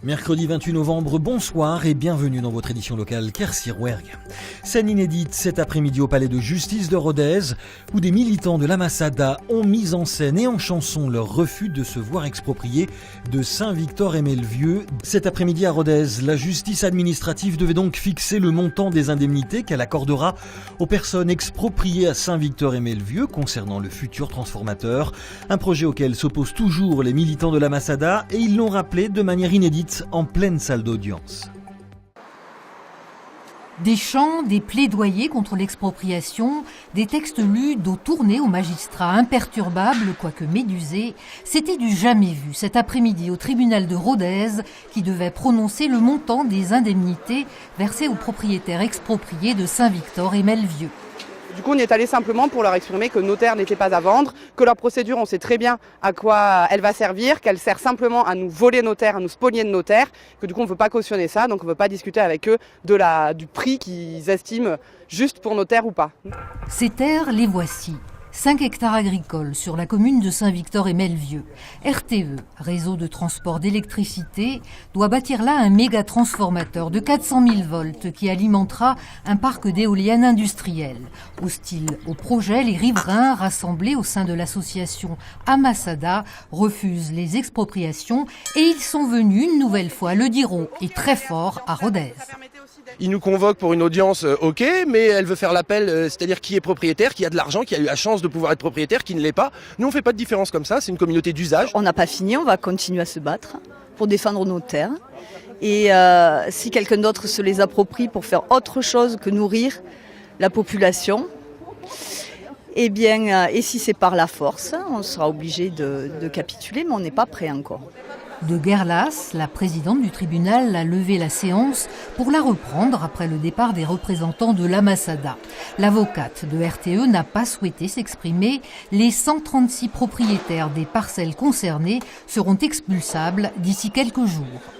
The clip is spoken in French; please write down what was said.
Mercredi 28 novembre, bonsoir et bienvenue dans votre édition locale Quercy-Rouergue. Scène inédite cet après-midi au palais de justice de Rodez, où des militants de l'Ammassada ont mis en scène et en chanson leur refus de se voir exproprier de Saint-Victor-et-Melvieux. Cet après-midi à Rodez, la justice administrative devait donc fixer le montant des indemnités qu'elle accordera aux personnes expropriées à Saint-Victor-et-Melvieux concernant le futur transformateur. Un projet auquel s'opposent toujours les militants de l'Ammassada et ils l'ont rappelé de manière inédite en pleine salle d'audience. Des chants, des plaidoyers contre l'expropriation, des textes lus dos tourné aux magistrats imperturbables, quoique médusés, c'était du jamais vu cet après-midi au tribunal de Rodez qui devait prononcer le montant des indemnités versées aux propriétaires expropriés de Saint-Victor-et-Melvieux. Du coup, on y est allé simplement pour leur exprimer que notaire n'était pas à vendre, que leur procédure, on sait très bien à quoi elle va servir, qu'elle sert simplement à nous voler notaire, à nous spolier de notaire, que du coup, on ne veut pas cautionner ça, donc on ne veut pas discuter avec eux du prix qu'ils estiment juste pour notaire ou pas. Ces terres, les voici. 5 hectares agricoles sur la commune de Saint-Victor-et-Melvieux. RTE, réseau de transport d'électricité, doit bâtir là un méga transformateur de 400 000 volts qui alimentera un parc d'éoliennes industrielles. Hostiles au projet, les riverains rassemblés au sein de l'association Ammassada refusent les expropriations et ils sont venus une nouvelle fois, le diront, et très fort à Rodez. Il nous convoque pour une audience, ok, mais elle veut faire l'appel, c'est-à-dire qui est propriétaire, qui a de l'argent, qui a eu la chance de pouvoir être propriétaire, qui ne l'est pas. Nous, on ne fait pas de différence comme ça, c'est une communauté d'usage. On n'a pas fini, on va continuer à se battre pour défendre nos terres. Et si quelqu'un d'autre se les approprie pour faire autre chose que nourrir la population, eh bien, et si c'est par la force, on sera obligé de capituler, mais on n'est pas prêt encore. De Guerlas, la présidente du tribunal a levé la séance pour la reprendre après le départ des représentants de l'Ammassada. L'avocate de RTE n'a pas souhaité s'exprimer. Les 136 propriétaires des parcelles concernées seront expulsables d'ici quelques jours.